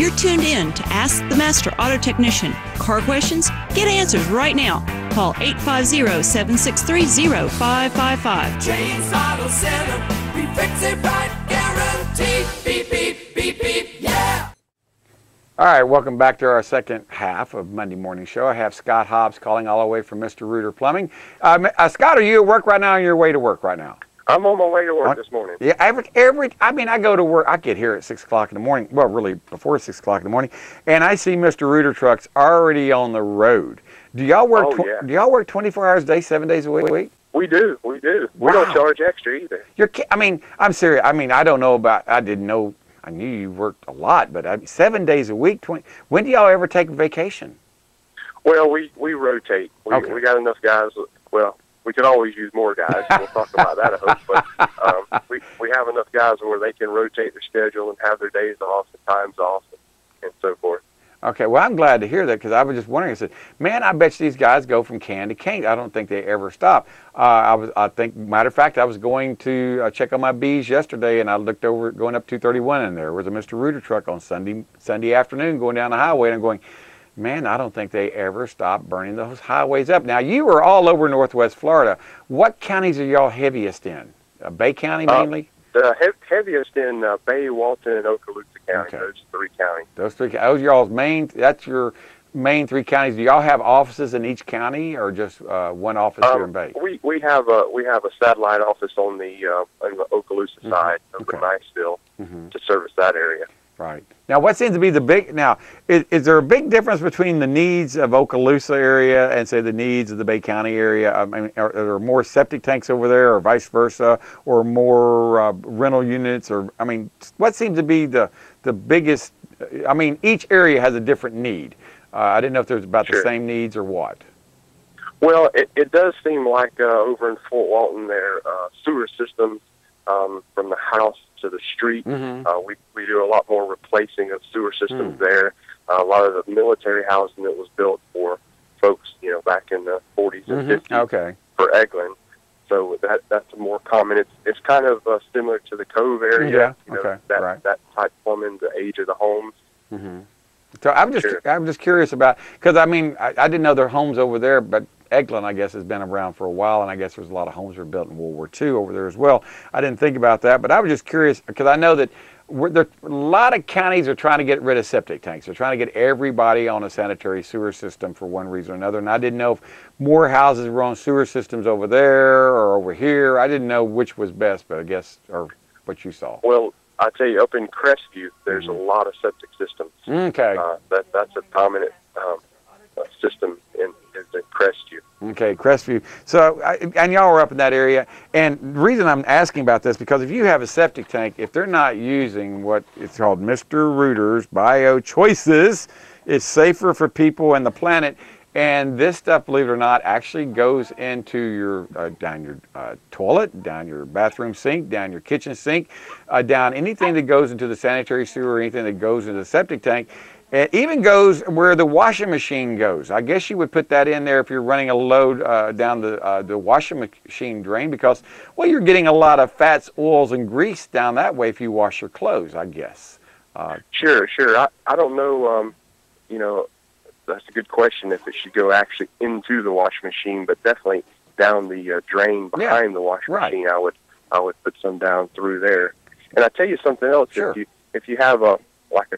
You're tuned in to Ask the Master Auto Technician. Car questions? Get answers right now. Call 850-763-0555. James Auto Center, we fix it right, guaranteed. Beep, beep, beep, beep, yeah. All right, welcome back to our second half of Monday Morning Show. I have Scott Hobbs calling all the way from Mr. Reuter Plumbing. Scott, are you at work right now or on your way to work right now? I'm on my way to work this morning. Yeah, I mean, I go to work, I get here at 6 o'clock in the morning, well, really before 6 o'clock in the morning, and I see Mr. Reuter trucks already on the road. Do y'all work, do y'all work 24 hours a day, 7 days a week? We do. We Wow. don't charge extra either. I mean, I'm serious. I mean, I don't know about, I knew you worked a lot, but 7 days a week, when do y'all ever take a vacation? Well, we rotate. We got enough guys, well, we could always use more guys. We'll talk about that, I hope. But we have enough guys where they can rotate their schedule and have their days off and times off and so forth. Okay, well, I'm glad to hear that because I was just wondering. I said, man, I bet you these guys go from can to can. I don't think they ever stop. Matter of fact, I was going to check on my bees yesterday, and I looked over going up 231, and there was a Mr. Reuter truck on Sunday afternoon going down the highway, and I'm going, man, I don't think they ever stop burning those highways up. Now, you are all over Northwest Florida. What counties are y'all heaviest in? Bay County mainly? The heaviest in Bay, Walton, and Okaloosa County. Okay. Those three counties. Those y'all's main. That's your main three counties. Do y'all have offices in each county, or just one office here in Bay? We have a satellite office on the Okaloosa side of Niceville to service that area. Right. Now, what seems to be the big, is there a big difference between the needs of Okaloosa area and, say, the needs of the Bay County area? I mean, are there more septic tanks over there or vice versa, or more rental units? Or, I mean, what seems to be the biggest, I mean, each area has a different need. I didn't know if there's about the same needs or what. Well, it does seem like over in Fort Walton there, sewer systems from the house to the street. We do a lot more replacing of sewer systems there. A lot of the military housing that was built for folks, back in the 40s and 50s for Eglin. So that's more common. It's kind of similar to the Cove area. That type plumbing, the age of the homes. So I'm just curious about, because I mean, I didn't know there are homes over there, but Eglin, I guess, has been around for a while, and I guess there's a lot of homes that were built in World War II over there as well. I didn't think about that, but I was just curious, because I know that a lot of counties are trying to get rid of septic tanks. They're trying to get everybody on a sanitary sewer system for one reason or another, and I didn't know if more houses were on sewer systems over there or over here. I didn't know which was best, but I guess, or what you saw. Well, I tell you, up in Crestview, there's a lot of septic systems. Okay. That's a prominent system in Crestview. Okay, Crestview. So, and y'all are up in that area. And the reason I'm asking about this, because if you have a septic tank, if they're not using what it's called Mr. Reuter's Bio Choices, it's safer for people and the planet. And this stuff, believe it or not, actually goes into your down your toilet, down your bathroom sink, down your kitchen sink, down anything that goes into the sanitary sewer, anything that goes into the septic tank. It even goes where the washing machine goes. I guess you would put that in there if you're running a load down the washing machine drain, because, well, you're getting a lot of fats, oils, and grease down that way if you wash your clothes, I guess. Sure. I don't know, that's a good question if it should go actually into the washing machine, but definitely down the drain behind the washing machine. I would put some down through there. And I tell you something else. Sure. If you have a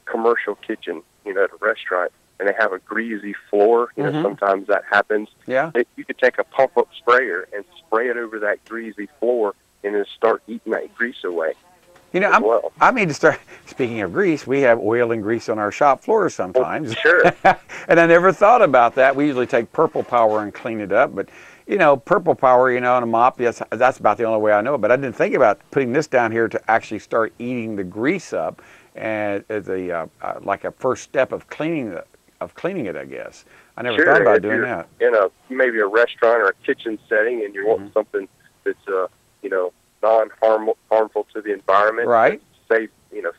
commercial kitchen, at a restaurant, and they have a greasy floor, sometimes that happens. Yeah. You could take a pump-up sprayer and spray it over that greasy floor and then start eating that grease away. I mean, to start, speaking of grease, we have oil and grease on our shop floors sometimes. Oh, sure. And I never thought about that. We usually take Purple Power and clean it up, but, Purple Power, on a mop, yes, that's about the only way I know it. But I didn't think about putting this down here to actually start eating the grease up, and as like a first step of cleaning it, I guess. I never thought about doing that. In maybe a restaurant or a kitchen setting, and you want something that's non-harmful to the environment, right? Safe,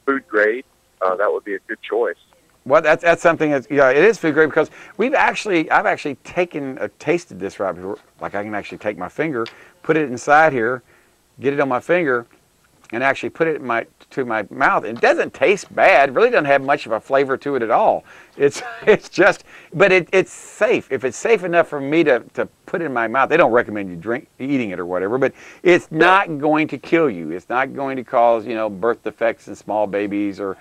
food grade. That would be a good choice. Well, that's something that it is food grade, because I've actually tasted this right before. Like, I can actually take my finger, put it inside here, get it on my finger, and actually put it in to my mouth. It doesn't taste bad. It really doesn't have much of a flavor to it at all. It's just, but it's safe. If it's safe enough for me to put it in my mouth, they don't recommend you eating it or whatever, but it's not going to kill you. It's not going to cause, birth defects in small babies or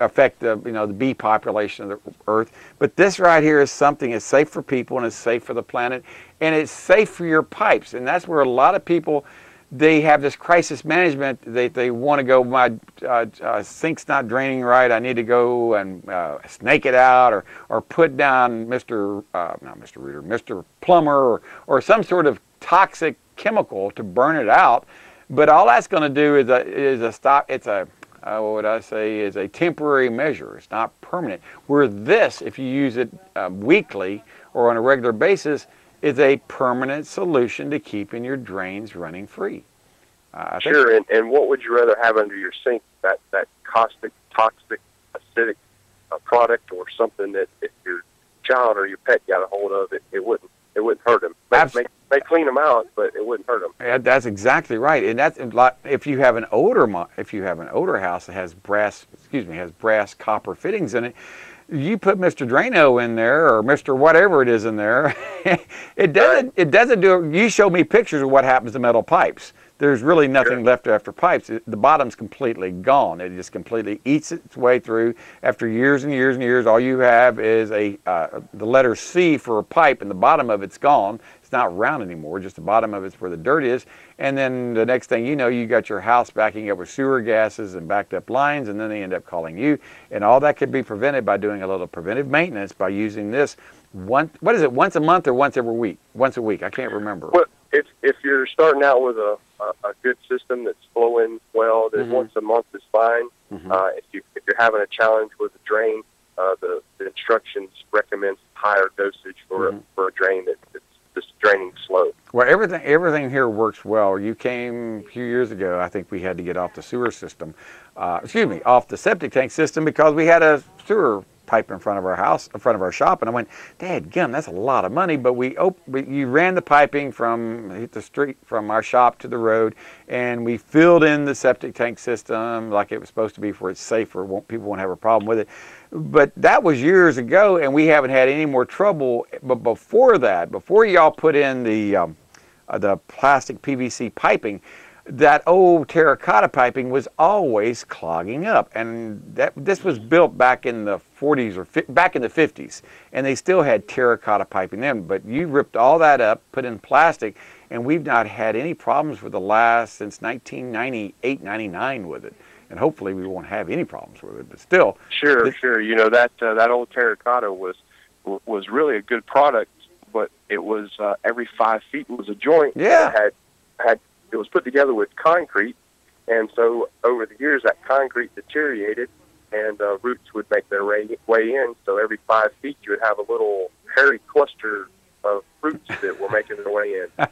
affect the, the bee population of the earth. But this right here is something that's safe for people and it's safe for the planet and it's safe for your pipes. And that's where a lot of people, they have this crisis management. They want to go, my sink's not draining right. I need to go and snake it out or put down Mr. Plumber or some sort of toxic chemical to burn it out. But all that's going to do is a temporary measure. It's not permanent. Where this, if you use it weekly or on a regular basis, is a permanent solution to keeping your drains running free. Sure, and what would you rather have under your sink? That caustic, toxic, acidic product, or something that if your child or your pet got a hold of it wouldn't hurt them. May clean them out, but it wouldn't hurt them. Yeah, that's exactly right, and that's if you have an older house that has brass copper fittings in it. You put Mr. Drano in there or Mr. whatever it is in there, it doesn't do it. You show me pictures of what happens to metal pipes. There's really nothing left after pipes. The bottom's completely gone. It just completely eats its way through. After years and years and years, all you have is the letter C for a pipe, and the bottom of it's gone. It's not round anymore. Just the bottom of it's where the dirt is. And then the next thing you know, you got your house backing up with sewer gases and backed up lines, and then they end up calling you. And all that could be prevented by doing a little preventive maintenance by using this once a month or once every week? Once a week. I can't remember. Well, if you're starting out with a good system that's flowing well, then once a month is fine. If you're having a challenge with a drain, the instructions recommend higher dosage for a drain that's just draining slow. Well, everything here works well. You came a few years ago. I think we had to get off the sewer system, off the septic tank system because we had a sewer pipe in front of our house, in front of our shop, and I went, "Dadgum, that's a lot of money." But you ran the piping from the street, from our shop to the road, and we filled in the septic tank system like it was supposed to be, for it's safer. People won't have a problem with it. But that was years ago, and we haven't had any more trouble. But before that, before y'all put in the plastic PVC piping, that old terracotta piping was always clogging up, and this was built back in the 40s or back in the 50s, and they still had terracotta piping then. But you ripped all that up, put in plastic, and we've not had any problems with since 1998, 99 with it, and hopefully we won't have any problems with it. But still, sure. That old terracotta was really a good product, but it was every 5 feet was a joint. Yeah, it was put together with concrete, and so over the years that concrete deteriorated, and roots would make their way in. So every 5 feet you would have a little hairy cluster of roots that were making their way in.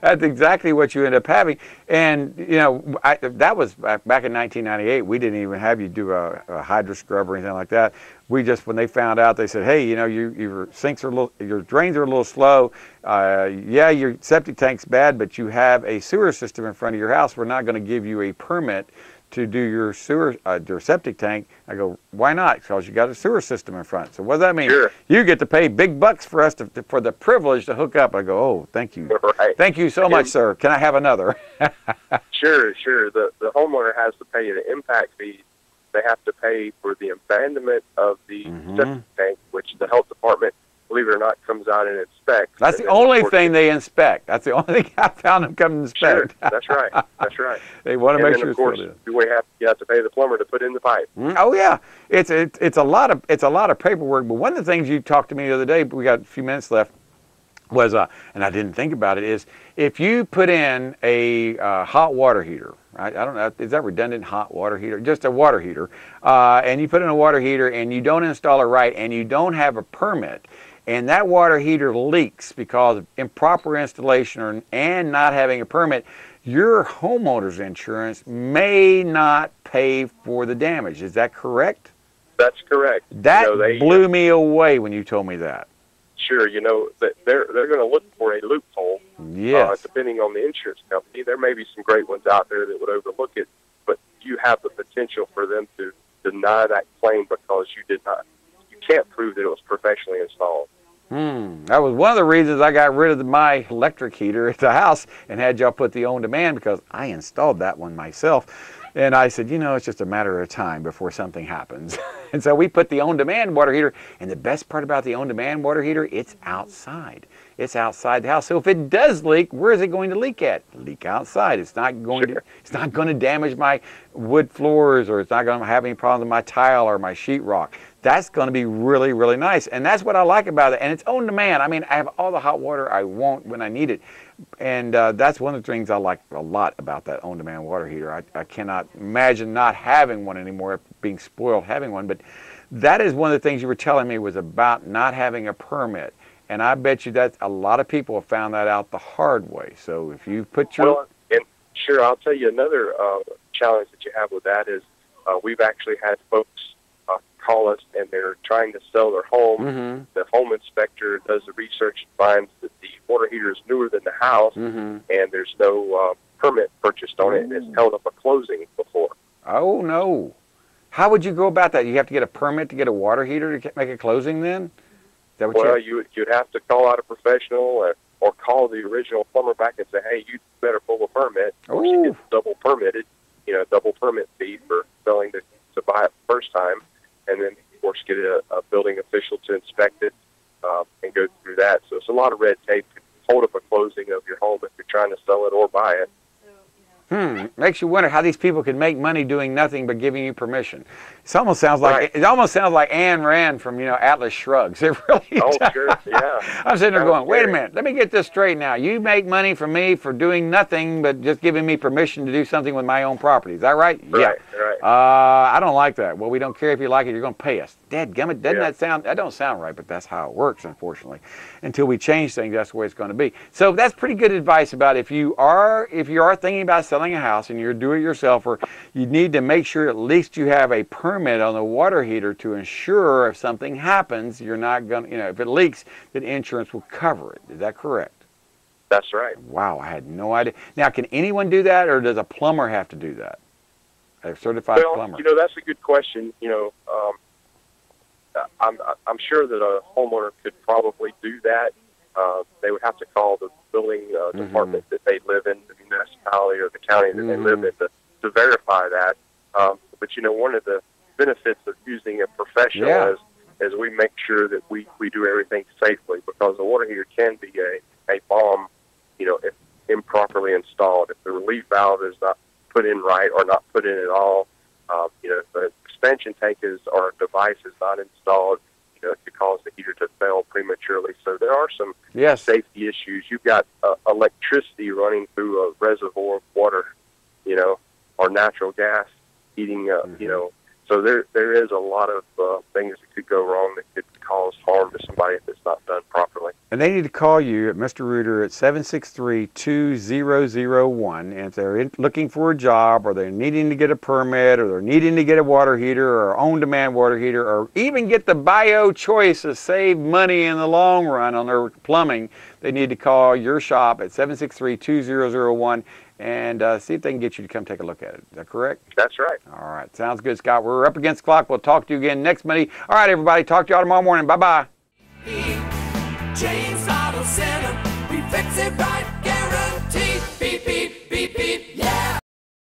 That's exactly what you end up having. And that was back in 1998. We didn't even have you do a hydro scrub or anything like that. We just, when they found out, they said, "Hey, your sinks are your drains are a little slow. Your septic tank's bad, but you have a sewer system in front of your house. We're not going to give you a permit to do your septic tank." I go, "Why not?" Because you got a sewer system in front. So what does that mean? Sure. You get to pay big bucks for us for the privilege to hook up. I go, "Oh, thank you. Right. Thank you so much, sir. Can I have another?" Sure. The homeowner has to pay the impact fee. They have to pay for the abandonment of the septic tank, which the health department, believe it or not, comes out and inspects. That's the only thing they inspect. That's the only thing I found them come and inspect. Sure, that's right. They want to make sure of course, you have to pay the plumber to put in the pipe. Oh yeah, it's a lot of paperwork. But one of the things you talked to me the other day, we got a few minutes left, was and I didn't think about it, is if you put in a hot water heater. I don't know, is that redundant, hot water heater? Just a water heater, and you put in a water heater and you don't install it right, and you don't have a permit, and that water heater leaks because of improper installation and not having a permit, your homeowner's insurance may not pay for the damage. Is that correct? That's correct. That blew me away when you told me that. Sure, that they're going to look for a loophole Yes. Depending on the insurance company. There may be some great ones out there that would overlook it, but you have the potential for them to deny that claim because you can't prove that it was professionally installed. That was one of the reasons I got rid of my electric heater at the house and had y'all put the on-demand, because I installed that one myself. And I said, it's just a matter of time before something happens. And so we put the on-demand water heater, and the best part about the on-demand water heater, it's outside. It's outside the house. So if it does leak, where is it going to leak at? Leak outside. It's not going to damage my wood floors, or it's not going to have any problems with my tile or my sheetrock. That's going to be really, really nice. And that's what I like about it. And it's on demand. I mean, I have all the hot water I want when I need it. And that's one of the things I like a lot about that on-demand water heater. I cannot imagine not having one anymore, being spoiled having one. But that is one of the things you were telling me was about not having a permit. And I bet you that a lot of people have found that out the hard way. So if you put your... Well, and sure, I'll tell you another challenge that you have with that is we've actually had folks call us, and they're trying to sell their home. The home inspector does the research and finds that the water heater is newer than the house, and there's no permit purchased on it, and it's held up a closing before. Oh, no. How would you go about that? You have to get a permit to get a water heater to make a closing then? Is that what you'd have to call out a professional or call the original plumber back and say, hey, you better pull a permit. Or she gets double permitted, double permit fee for failing to buy it the first time. And then, of course, get a building official to inspect it and go through that. So it's a lot of red tape to hold up a closing of your home if you're trying to sell it or buy it. Makes you wonder how these people can make money doing nothing but giving you permission. It almost sounds like Ayn Rand from Atlas Shrugs. It really does. Oh, sure, yeah. I'm sitting there going, wait a minute, let me get this straight now. You make money from me for doing nothing but just giving me permission to do something with my own property. Is that right? Right, yeah. Right. I don't like that. Well, we don't care if you like it. You're going to pay us. Dadgummit, that don't sound right, but that's how it works, unfortunately. Until we change things, that's the way it's going to be. So that's pretty good advice about if you are thinking about selling a house and you're a do-it-yourselfer, you need to make sure at least you have a permit on the water heater to ensure if something happens, you're not going to, if it leaks, that insurance will cover it. Is that correct? That's right. Wow, I had no idea. Now, can anyone do that, or does a plumber have to do that? A certified plumber. That's a good question. I'm sure that a homeowner could probably do that. They would have to call the building department that they live in, the municipality or the county that they live in, to verify that. But one of the benefits of using a professional is we make sure that we do everything safely, because the water heater can be a bomb, if improperly installed. If the relief valve is not put in right or not put in at all, if the expansion tank or device is not installed, it could cause the heater to fail prematurely. So there are some safety issues. You've got electricity running through a reservoir of water, or natural gas heating, So there is a lot of things that could go wrong that could cause harm to somebody if it's not done properly. And they need to call you at Mr. Reuter at 763-2001. And if they're looking for a job, or they're needing to get a permit, or they're needing to get a water heater or on-demand water heater, or even get the bio choice to save money in the long run on their plumbing, they need to call your shop at 763-2001 and see if they can get you to come take a look at it. Is that correct? That's right. All right. Sounds good, Scott. We're up against the clock. We'll talk to you again next Monday. All right, everybody. Talk to you all tomorrow morning. Bye-bye. James Auto Center, we fix it right, guaranteed. Beep, beep, beep, beep, yeah.